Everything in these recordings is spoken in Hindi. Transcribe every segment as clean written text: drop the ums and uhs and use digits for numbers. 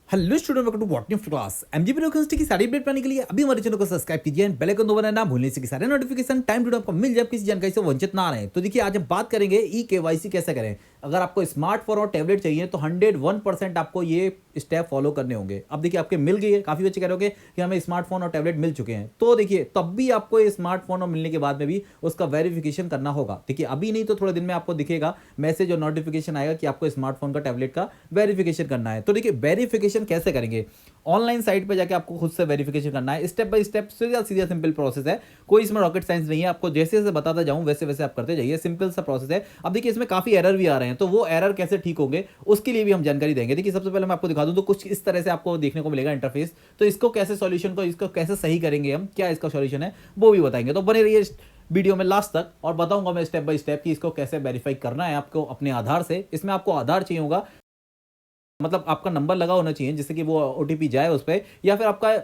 Hello student, welcome to botany of class. MGP university की सारी अपडेट पाने के लिए अभी हमारे चैनल को सब्सक्राइब कीजिए एंड बेल आइकन दबाना ना भूलने से कि सारे नोटिफिकेशन टाइम टू टाइम आपको मिल जाए, किसी जानकारी से वंचित ना रहे। तो देखिए, आज हम बात करेंगे ई केवाईसी कैसे करें। अगर आपको स्मार्टफोन और टैबलेट चाहिए तो 101% आपको ये स्टेप फॉलो करने होंगे। अब देखिए, आपके मिल गई है, काफी बच्चे कह रहे होंगे कि हमें स्मार्टफोन और टैबलेट मिल चुके हैं। तो देखिए, तब भी आपको ये स्मार्टफोन और मिलने के बाद में भी उसका वेरिफिकेशन करना होगा। देखिए, अभी नहीं तो थोड़े दिन में आपको दिखेगा मैसेज और नोटिफिकेशन आएगा कि आपको स्मार्टफोन का टैबलेट का वेरिफिकेशन करना है। तो देखिए, वेरिफिकेशन कैसे करेंगे, ऑनलाइन साइट पे जाके आपको खुद से वेरिफिकेशन करना है। स्टेप बाय स्टेप सीधा सीधा सिंपल प्रोसेस है, कोई इसमें रॉकेट साइंस नहीं है। आपको जैसे जैसे बताता जाऊं वैसे वैसे आप करते जाइए, सिंपल सा प्रोसेस है। अब देखिए, इसमें काफी एरर भी आ रहे हैं, तो वो एरर कैसे ठीक होंगे उसके लिए भी हम जानकारी देंगे। देखिए, सबसे पहले मैं आपको दिखा दूं तो कुछ इस तरह से आपको देखने को मिलेगा इंटरफेस। तो इसको कैसे सॉल्यूशन को इसको कैसे सही करेंगे, हम क्या इसका सॉल्यूशन है वो भी बताएंगे। तो बने रहिए वीडियो में लास्ट तक और बताऊंगा मैं स्टेप बाय स्टेप कि इसको कैसे वेरीफाई करना है आपको अपने आधार से। इसमें आपको आधार चाहिए होगा, मतलब आपका नंबर लगा होना चाहिए जिससे कि वो ओटीपी जाए उस पर, या फिर आपका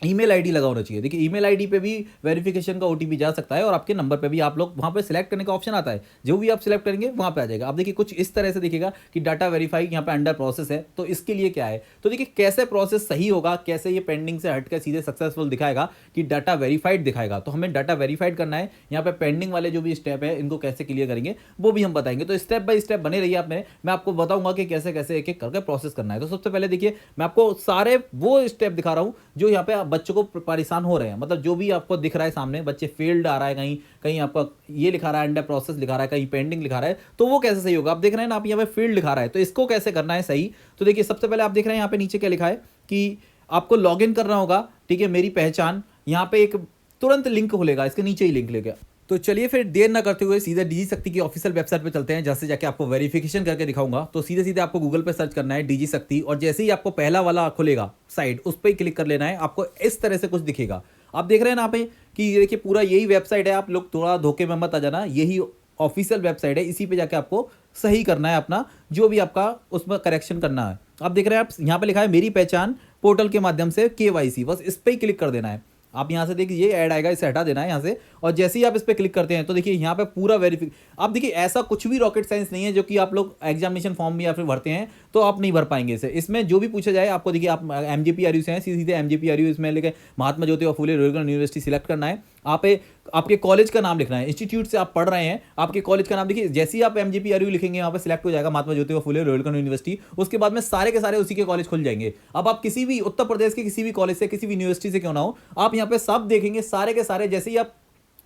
ईमेल आईडी लगा होना चाहिए। देखिए, ईमेल आईडी पे भी वेरिफिकेशन का ओटीपी जा सकता है और आपके नंबर पे भी आप लोग वहां पे सिलेक्ट करने का ऑप्शन आता है। जो भी आप सिलेक्ट करेंगे वहां पे आ जाएगा। अब देखिए, कुछ इस तरह से दिखेगा कि डाटा वेरीफाई यहाँ पे अंडर प्रोसेस है। तो इसके लिए क्या है, तो देखिए कैसे प्रोसेस सही होगा, कैसे ये पेंडिंग से हटकर सीधे सक्सेसफुल दिखाएगा कि डाटा वेरीफाइड दिखाएगा। तो हमें डाटा वेरीफाइड करना है। यहाँ पे पेंडिंग वाले जो भी स्टेप है इनको कैसे क्लियर करेंगे वो भी हम बताएंगे। तो स्टेप बाय स्टेप बने रहिए आप में, मैं आपको बताऊंगा कि कैसे कैसे एक एक करके प्रोसेस करना है। तो सबसे पहले देखिए, मैं आपको सारे वो स्टेप दिखा रहा हूँ जो यहाँ पे बच्चों को परेशान हो रहे हैं। मतलब जो भी आपको दिख रहा है सामने, बच्चे फेल्ड आ रहा है, कहीं कहीं आपका ये लिखा रहा है अंडर प्रोसेस लिखा रहा है, कहीं पेंडिंग लिखा रहा है, तो वो कैसे सही होगा। आप देख रहे हैं ना, आप यहाँ पे फील्ड लिखा रहा है, तो इसको कैसे करना है सही। तो देखिए, सबसे पहले आप देख रहे हैं यहाँ पे नीचे क्या लिखा है कि आपको लॉग इन करना होगा। ठीक है, मेरी पहचान, यहाँ पे एक तुरंत लिंक खुलेगा, इसके नीचे ही लिंक लेगा। तो चलिए फिर देर ना करते हुए सीधे डीजी शक्ति की ऑफिशियल वेबसाइट पे चलते हैं, जहां से जाके आपको वेरिफिकेशन करके दिखाऊंगा। तो सीधे सीधे आपको गूगल पे सर्च करना है डीजी शक्ति, और जैसे ही आपको पहला वाला खुलेगा साइट, उस पर क्लिक कर लेना है। आपको इस तरह से कुछ दिखेगा। आप देख रहे हैं ना यहाँ पे कि ये देखिए पूरा यही वेबसाइट है। आप लोग थोड़ा धोखे में मत आ जाना, यही ऑफिशियल वेबसाइट है। इसी पे जाके आपको सही करना है अपना जो भी आपका उसमें करेक्शन करना है। आप देख रहे हैं, आप यहाँ पे लिखा है मेरी पहचान पोर्टल के माध्यम से केवाईसी, बस इस पर ही क्लिक कर देना है। आप यहाँ से देखिए, ये ऐड आएगा, इसे हटा देना है यहाँ से। और जैसे ही आप इस पर क्लिक करते हैं तो देखिए यहाँ पे पूरा वेरीफिक। आप देखिए, ऐसा कुछ भी रॉकेट साइंस नहीं है जो कि आप लोग एग्जामिनेशन फॉर्म में या फिर भरते हैं तो आप नहीं भर पाएंगे इसे। इसमें जो भी पूछा जाए आपको, देखिए आप एमजीपीआरयू से हैं, सीधे सीधे एमजीपीआरयू इसमें लेके Mahatma Jyotiba Phule rural university select करना है। आप आपके कॉलेज का नाम लिखना है, इंस्टीट्यूट से आप पढ़ रहे हैं आपके कॉलेज का नाम। देखिए, जैसे ही आप एमजीपीआरयू लिखेंगे यहाँ पे सिलेक्ट हो जाएगा महात्मा ज्योतिबा फुले रुरल यूनिवर्सिटी। उसके बाद में सारे के सारे उसी के कॉलेज खुल जाएंगे। अब आप किसी भी उत्तर प्रदेश के किसी भी कॉलेज से, किसी भी यूनिवर्सिटी से क्यों ना हो, आप यहाँ पे सब देखेंगे सारे के सारे। जैसे ही आप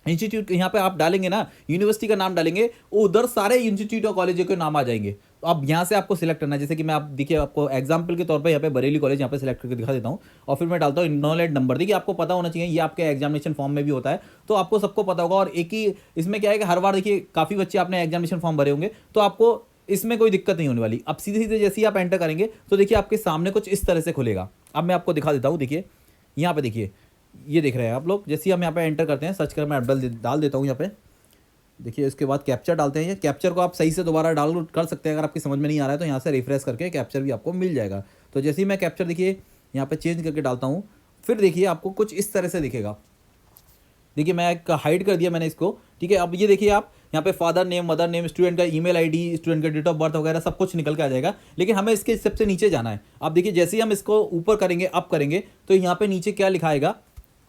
इंस्टीट्यूट यहाँ पे आप डालेंगे ना, यूनिवर्सिटी का नाम डालेंगे, उधर सारे इंस्टीट्यूट और कॉलेज के नाम आ जाएंगे। तो अब यहाँ से आपको सिलेक्ट करना है। जैसे कि मैं आप देखिए, आपको एग्जांपल के तौर पे यहाँ पे बरेली कॉलेज यहाँ पे सिलेक्ट करके दिखा देता हूँ, और फिर मैं डालता हूँ इनवैलिड नंबर। देखिए, आपको पता होना चाहिए, ये आपके एग्जामिनेशन फॉर्म में भी होता है, तो आपको सबको पता होगा। और एक ही इसमें क्या है कि हर बार देखिए काफ़ी बच्चे आपने एग्जामिनेशन फॉर्म भरे होंगे, तो आपको इसमें कोई दिक्कत नहीं होने वाली। अब सीधे सीधे जैसे ही आप एंटर करेंगे तो देखिए आपके सामने कुछ इस तरह से खुलेगा। अब मैं आपको दिखा देता हूँ। देखिए यहाँ पे, देखिए ये देख रहे हैं आप लोग, जैसे ही हम यहाँ पे एंटर करते हैं, सर्च कर मैं डाल देता हूँ यहाँ पे। देखिए, इसके बाद कैप्चर डालते हैं। ये कैप्चर को आप सही से दोबारा डाउनलोड कर सकते हैं, अगर आपकी समझ में नहीं आ रहा है तो यहाँ से रिफ्रेश करके कैप्चर भी आपको मिल जाएगा। तो जैसे ही मैं कैप्चर देखिए यहाँ पे चेंज करके डालता हूँ, फिर देखिए आपको कुछ इस तरह से दिखेगा। देखिए, मैं एक हाइड कर दिया मैंने इसको। ठीक है, अब ये देखिए आप यहाँ पे father name, mother name, student का ईमेल आईडी, स्टूडेंट का डेट ऑफ बर्थ वगैरह सब कुछ निकल के आ जाएगा। लेकिन हमें इसके सबसे नीचे जाना है। आप देखिए, जैसे ही हम इसको ऊपर करेंगे, अप करेंगे, तो यहाँ पे नीचे क्या लिखा आएगा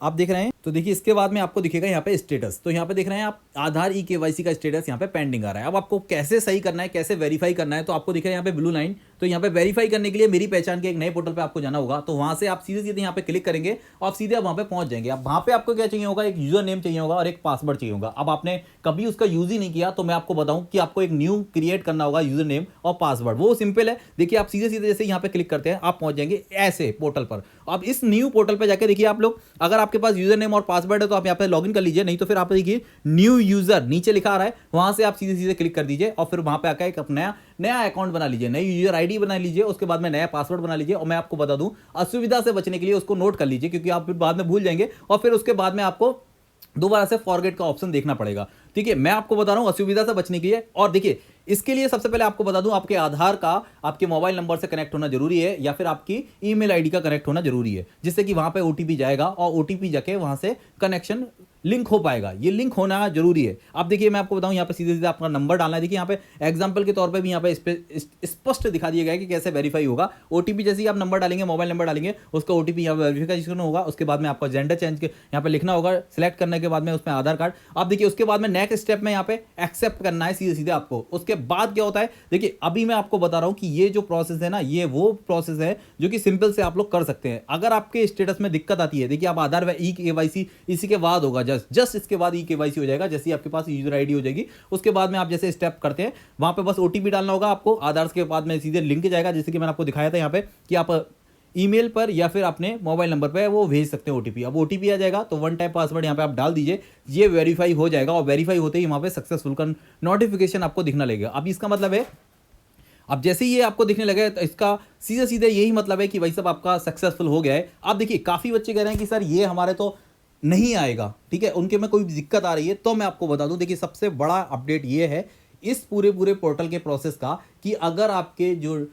आप देख रहे हैं। तो देखिए, इसके बाद में आपको दिखेगा यहाँ पे स्टेटस। तो यहाँ पे देख रहे हैं आप, आधार ई केवाईसी का स्टेटस यहाँ पे पेंडिंग आ रहा है। अब आपको कैसे सही करना है, कैसे वेरीफाई करना है, तो आपको दिख रहा है यहाँ पे ब्लू लाइन। तो यहाँ पे वेरीफाई करने के लिए मेरी पहचान के एक नए पोर्टल पे आपको जाना होगा। तो वहां से आप सीधे सीधे यहाँ पे क्लिक करेंगे और सीधे आप वहां पे पहुंच जाएंगे। अब वहां पे आपको क्या चाहिए होगा, एक यूजर नेम चाहिए होगा और एक पासवर्ड चाहिए होगा। अब आपने कभी उसका यूज ही नहीं किया तो मैं आपको बताऊं कि आपको एक न्यू क्रिएट करना होगा यूजर नेम और पासवर्ड। वो सिंपल है। देखिए, आप सीधे सीधे जैसे यहाँ पे क्लिक करते हैं आप पहुंच जाएंगे ऐसे पोर्टल पर। अब इस न्यू पोर्टल पे जाके देखिए आप लोग, अगर आपके पास यूजर नेम और पासवर्ड है तो आप यहाँ पे लॉगिन कर लीजिए, नहीं तो फिर आप देखिए न्यू यूजर नीचे लिखा आ रहा है, वहां से आप सीधे सीधे क्लिक कर दीजिए और फिर वहां पे आकर एक नया नया अकाउंट बना लीजिए, नई यूजर आईडी बना लीजिए, उसके बाद में नया पासवर्ड बना लीजिए। और मैं आपको बता दूं, असुविधा से बचने के लिए उसको नोट कर लीजिए, क्योंकि आप फिर बाद में भूल जाएंगे और फिर उसके बाद में आपको दोबारा से फॉरगेट का ऑप्शन देखना पड़ेगा। ठीक है, मैं आपको बता रहा हूं असुविधा से बचने के लिए। और देखिए, इसके लिए सबसे पहले आपको बता दूं, आपके आधार का आपके मोबाइल नंबर से कनेक्ट होना जरूरी है, या फिर आपकी ईमेल आईडी का कनेक्ट होना जरूरी है, जिससे कि वहां पे ओटीपी जाएगा और ओटीपी जाके वहां से कनेक्शन लिंक हो पाएगा। ये लिंक होना ज़रूरी है। अब देखिए मैं आपको बताऊँ, यहाँ पे सीधे-सीधे आपका नंबर डालना है। देखिए यहाँ पे एग्ज़ाम्पल के तौर पे भी यहाँ पे स्पष्ट दिखा दिया गया है कि कैसे वेरीफ़ाई होगा। ओटीपी जैसे ही आप नंबर डालेंगे, मोबाइल नंबर डालेंगे, उसका ओटीपी यहाँ पे वेरिफिकेशन होगा। उसके बाद में आपका जेंडर चेंज के यहाँ पे लिखना होगा, सिलेक्ट करने के बाद में उसमें आधार कार्ड। अब देखिए उसके बाद में नेक्स्ट स्टेप में यहाँ पे एक्सेप्ट करना है सीधे-सीधे आपको। उसके बाद क्या होता है, देखिए अभी मैं आपको बता रहा हूँ कि ये जो प्रोसेस है ना, ये वो प्रोसेस है जो कि सिंपल से आप लोग कर सकते हैं। अगर आपके स्टेटस में दिक्कत आती है, देखिए आप आधार व ई-केवाईसी इसी के बाद होगा, जस्ट इसके बाद ई-केवाईसी हो जाएगा। जैसे ही आपके पास यूजर आईडी हो जाएगी, उसके बाद में आप जैसे स्टेप करते हैं, वहां पे बस ओटीपी डालना होगा आपको। आधार के बाद में सीधे लिंक जाएगा, जैसे कि मैंने आपको दिखाया था यहाँ पे कि आप ईमेल पर या फिर अपने मोबाइल नंबर पे वो भेज सकते हैं ओटीपी। अब ओटीपी आ जाएगा तो वन टाइम पासवर्ड यहाँ पे आप डाल दीजिए, ये वेरीफाई हो जाएगा। और वेरीफाई होते ही वहाँ पे सक्सेसफुल का नोटिफिकेशन आपको दिखना लगेगा। अब इसका मतलब है, अब जैसे ही ये आपको दिखने लगे तो इसका सीधे सीधे यही मतलब है कि भाई सब आपका सक्सेसफुल हो गया है। अब देखिए काफ़ी बच्चे कह रहे हैं कि सर ये हमारे तो नहीं आएगा, ठीक है, उनके में कोई दिक्कत आ रही है। तो मैं आपको बता दूं, देखिए सबसे बड़ा अपडेट ये है इस पूरे पूरे पोर्टल के प्रोसेस का कि अगर आपके जो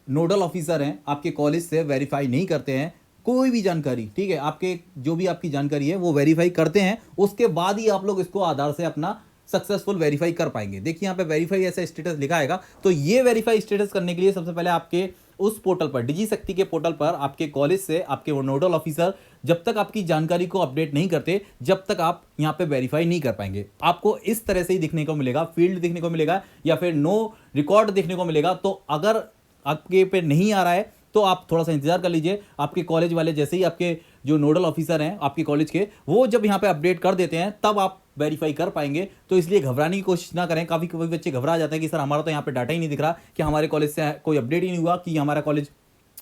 नोडल ऑफिसर हैं आपके कॉलेज से वेरीफाई नहीं करते हैं कोई भी जानकारी, ठीक है, आपके जो भी आपकी जानकारी है वो वेरीफाई करते हैं, उसके बाद ही आप लोग इसको आधार से अपना सक्सेसफुल वेरीफाई कर पाएंगे। देखिए यहाँ पे वेरीफाई ऐसा स्टेटस लिखा आएगा। तो ये वेरीफाई स्टेटस करने के लिए सबसे पहले आपके उस पोर्टल पर, डिजी शक्ति के पोर्टल पर, आपके कॉलेज से आपके वो नोडल ऑफिसर जब तक आपकी जानकारी को अपडेट नहीं करते, जब तक आप यहाँ पे वेरीफाई नहीं कर पाएंगे। आपको इस तरह से ही दिखने को मिलेगा, फील्ड देखने को मिलेगा या फिर नो रिकॉर्ड देखने को मिलेगा। तो अगर आपके पे नहीं आ रहा है तो आप थोड़ा सा इंतजार कर लीजिए। आपके कॉलेज वाले जैसे ही आपके जो नोडल ऑफिसर हैं आपके कॉलेज के, वो जब यहाँ पे अपडेट कर देते हैं तब आप वेरीफाई कर पाएंगे। तो इसलिए घबराने की कोशिश ना करें। काफ़ी बच्चे घबरा जाते हैं कि सर हमारा तो यहाँ पे डाटा ही नहीं दिख रहा, कि हमारे कॉलेज से कोई अपडेट ही नहीं हुआ, कि हमारा कॉलेज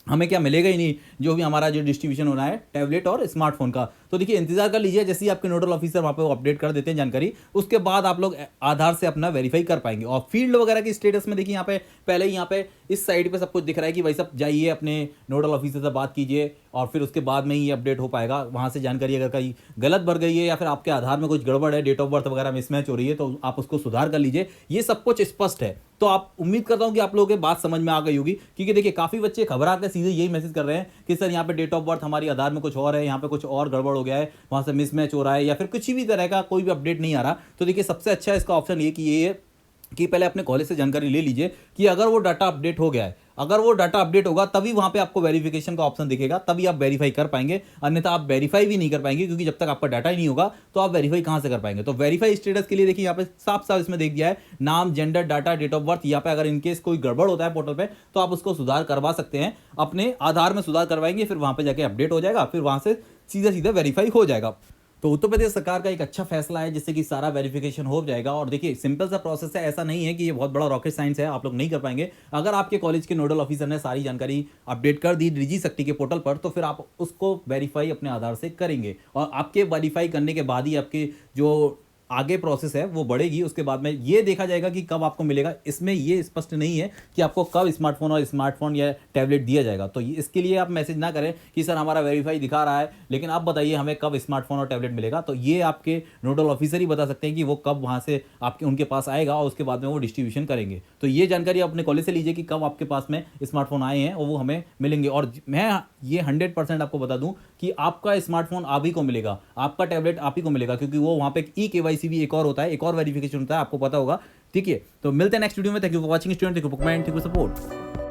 हमें क्या मिलेगा ही नहीं, जो भी हमारा जो डिस्ट्रीब्यूशन होना है टैबलेट और स्मार्टफोन का। तो देखिए इंतजार कर लीजिए, जैसे ही आपके नोडल ऑफिसर वहाँ पे वो अपडेट कर देते हैं जानकारी, उसके बाद आप लोग आधार से अपना वेरीफाई कर पाएंगे। और फील्ड वगैरह की स्टेटस में देखिए यहाँ पे पहले ही यहाँ पे इस साइड पे सब कुछ दिख रहा है कि भाई सब जाइए अपने नोडल ऑफिसर से बात कीजिए और फिर उसके बाद में ही अपडेट हो पाएगा। वहाँ से जानकारी अगर कहीं गलत भर गई है या फिर आपके आधार में कुछ गड़बड़ है, डेट ऑफ बर्थ वगैरह मिसमैच हो रही है, तो आप उसको सुधार कर लीजिए। ये सब कुछ स्पष्ट है। तो आप उम्मीद करता हूं कि आप लोगों के बात समझ में आ गई होगी, क्योंकि देखिए काफ़ी बच्चे घबरा कर सीधे यही मैसेज कर रहे हैं कि सर यहाँ पे डेट ऑफ बर्थ हमारी आधार में कुछ और है, यहाँ पे कुछ और गड़बड़ हो गया है, वहाँ से मिसमैच हो रहा है, या फिर कुछ भी तरह का कोई भी अपडेट नहीं आ रहा। तो देखिए सबसे अच्छा इसका ऑप्शन ये कि पहले अपने कॉलेज से जानकारी ले लीजिए कि अगर वो डाटा अपडेट हो गया है, अगर वो डाटा अपडेट होगा तभी वहां पे आपको वेरिफिकेशन का ऑप्शन दिखेगा, तभी आप वेरीफाई कर पाएंगे। अन्यथा आप वेरीफाई भी नहीं कर पाएंगे, क्योंकि जब तक आपका डाटा ही नहीं होगा तो आप वेरीफाई कहां से कर पाएंगे। तो वेरीफाई स्टेटस के लिए देखिए यहाँ पे साफ साफ इसमें देख दिया है, नाम, gender, data, date of birth. यहाँ पे अगर इनकेस कोई गड़बड़ होता है पोर्टल पे तो आप उसको सुधार करवा सकते हैं, अपने आधार में सुधार करवाएंगे, फिर वहां पर जाके अपडेट हो जाएगा, फिर वहां से सीधे सीधे वेरीफाई हो जाएगा। तो उत्तर प्रदेश सरकार का एक अच्छा फैसला है जिससे कि सारा वेरिफिकेशन हो जाएगा। और देखिए सिंपल सा प्रोसेस है, ऐसा नहीं है कि ये बहुत बड़ा रॉकेट साइंस है, आप लोग नहीं कर पाएंगे। अगर आपके कॉलेज के नोडल ऑफिसर ने सारी जानकारी अपडेट कर दी डिजी शक्ति के पोर्टल पर, तो फिर आप उसको वेरीफाई अपने आधार से करेंगे और आपके वेरीफाई करने के बाद ही आपके जो आगे प्रोसेस है वो बढ़ेगी। उसके बाद में ये देखा जाएगा कि कब आपको मिलेगा। इसमें ये स्पष्ट नहीं है कि आपको कब स्मार्टफोन या टैबलेट दिया जाएगा। तो इसके लिए आप मैसेज ना करें कि सर हमारा वेरीफाई दिखा रहा है लेकिन आप बताइए हमें कब स्मार्टफोन और टैबलेट मिलेगा। तो ये आपके नोडल ऑफिसर ही बता सकते हैं कि वो कब वहाँ से आपके उनके पास आएगा और उसके बाद में वो डिस्ट्रीब्यूशन करेंगे। तो ये जानकारी आप अपने कॉलेज से लीजिए कि कब आपके पास में स्मार्टफोन आए हैं और वो हमें मिलेंगे। और मैं ये 100% आपको बता दूं कि आपका स्मार्टफोन आप ही को मिलेगा, आपका टैबलेट आप ही को मिलेगा, क्योंकि वो वहाँ पे ई-केवाईसी भी एक और होता है, एक और वेरिफिकेशन होता है, आपको पता होगा। ठीक है, तो मिलते हैं नेक्स्ट वीडियो में। Thank you for watching student, thank you for comment, thank you for support.